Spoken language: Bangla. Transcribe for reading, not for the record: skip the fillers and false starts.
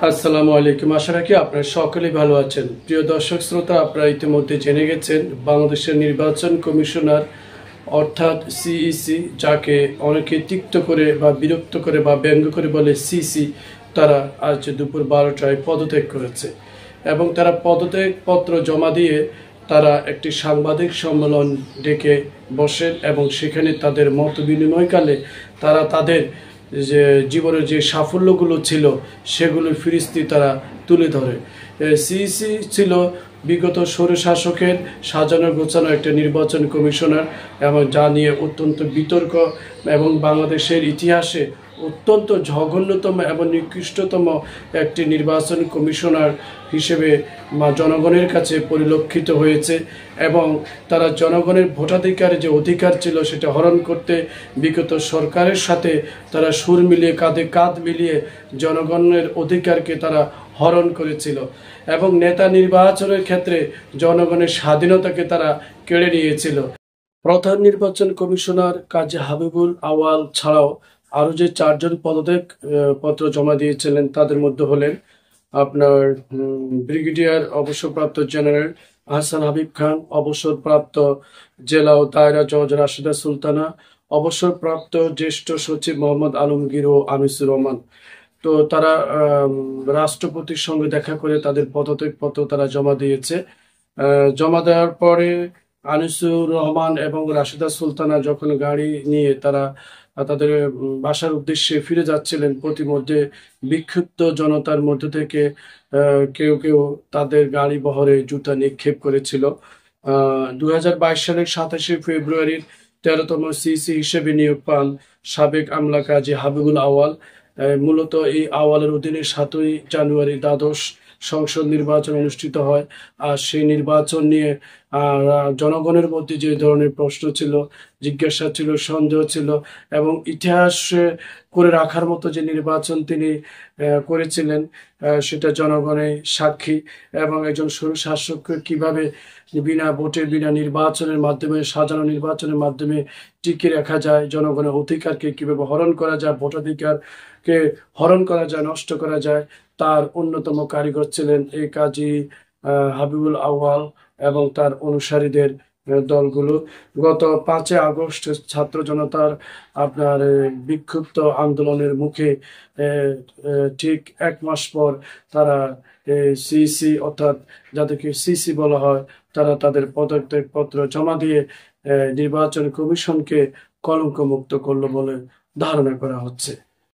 আসসালামু আলাইকুম। আশা রাখি আপনারা সকলেই ভালো আছেন। প্রিয় দর্শক শ্রোতা, আপনারা ইতিমধ্যে জেনে গেছেন বাংলাদেশের নির্বাচন কমিশনার অর্থাৎ সিইসি, যাকে অনেকে তিক্ত করে বা বিরক্ত করে বা ব্যঙ্গ করে বলে সিসি, তারা আজ দুপুর 12টায় পদত্যাগ করেছে এবং তারা পদত্যাগ পত্র জমা দিয়ে তারা একটি সাংবাদিক সম্মেলন ডেকে বসেন এবং সেখানে তাদের মত বিনিময়কালে তারা তাদের যে জীবনের যে সাফল্যগুলো ছিল সেগুলোর ফিরিস্তি তারা তুলে ধরে। সিইসি ছিল বিগত স্বৈরশাসকের সাজানো গোছানো একটা নির্বাচন কমিশনার এবং যা নিয়ে অত্যন্ত বিতর্ক এবং বাংলাদেশের ইতিহাসে অত্যন্ত জঘন্যতম এবং নিকৃষ্টতম একটি নির্বাচন কমিশনার হিসেবে জনগণের কাছে পরিলক্ষিত হয়েছে এবং তারা জনগণের ভোটাধিকার যে অধিকার ছিল সেটা হরণ করতে বিগত সরকারের সাথে তারা সুর মিলিয়ে কাঁধে কাঁধ মিলিয়ে জনগণের অধিকারকে তারা হরণ করেছিল এবং নেতা নির্বাচনের ক্ষেত্রে জনগণের স্বাধীনতাকে তারা কেড়ে নিয়েছিল। প্রধান নির্বাচন কমিশনার কাজী হাবিবুল আওয়াল ছাড়াও আরো যে চারজন পদত্যাগ পত্র জমা দিয়েছিলেন তাদের মধ্যে হলেন আপনার ব্রিগেডিয়ার অবসরপ্রাপ্ত জেনারেল আহসান হাবিব খান, অবসরপ্রাপ্ত জেলা ও দায়রা জজ রাশেদা সুলতানা, অবসরপ্রাপ্ত জ্যেষ্ঠ সচিব মোহাম্মদ আলমগীর ও আনিসুর রহমান। তো তারা রাষ্ট্রপতির সঙ্গে দেখা করে তাদের পদত্যাগ পত্র তারা জমা দিয়েছে। জমা দেওয়ার পরে আনিসুর রহমান এবং রাশেদা সুলতানা যখন গাড়ি নিয়ে তারা তাদের বাসার উদ্দেশ্যে ফিরে যাচ্ছিলেন, প্রতিমধ্যে বিক্ষুব্ধ জনতার মধ্যে থেকে কেউ কেউ তাদের গাড়ি বহরে জুতা নিক্ষেপ করেছিল। 2022 সালের 27শে ফেব্রুয়ারির 13তম সিসি হিসেবে নিয়োগ পান সাবেক আমলা কাজী হাবিবুল আওয়াল। মূলত এই আওয়ালের অধীনে 7ই জানুয়ারি দ্বাদশ সংসদ নির্বাচন অনুষ্ঠিত হয়। আর সেই নির্বাচন নিয়ে জনগণের মধ্যে যে ধরনের প্রশ্ন ছিল, জিজ্ঞাসা ছিল, সন্দেহ ছিল এবং ইতিহাস করে রাখার মতো যে নির্বাচন তিনি করেছিলেন সেটা জনগণের সাক্ষী এবং একজন শাসককে কিভাবে বিনা ভোটে বিনা নির্বাচনের মাধ্যমে সাজানো নির্বাচনের মাধ্যমে টিকে রাখা যায়, জনগণের অধিকারকে কিভাবে হরণ করা যায়, ভোটাধিকারকে হরণ করা যায়, নষ্ট করা যায়, তার অন্যতম কারিগর ছিলেন এই কাজী হাবিবুল আওয়াল এবং তার অনুসারীদের দলগুলো। গত 5 আগস্ট ছাত্র জনতার আপনার বিক্ষুব্ধ আন্দোলনের মুখে ঠিক 1 মাস পর তারা সিসি অর্থাৎ যাদেরকে সিসি বলা হয় তারা তাদের পদত্যাগ পত্র জমা দিয়ে নির্বাচন কমিশনকে কলঙ্ক মুক্ত করলো বলে ধারণা করা হচ্ছে।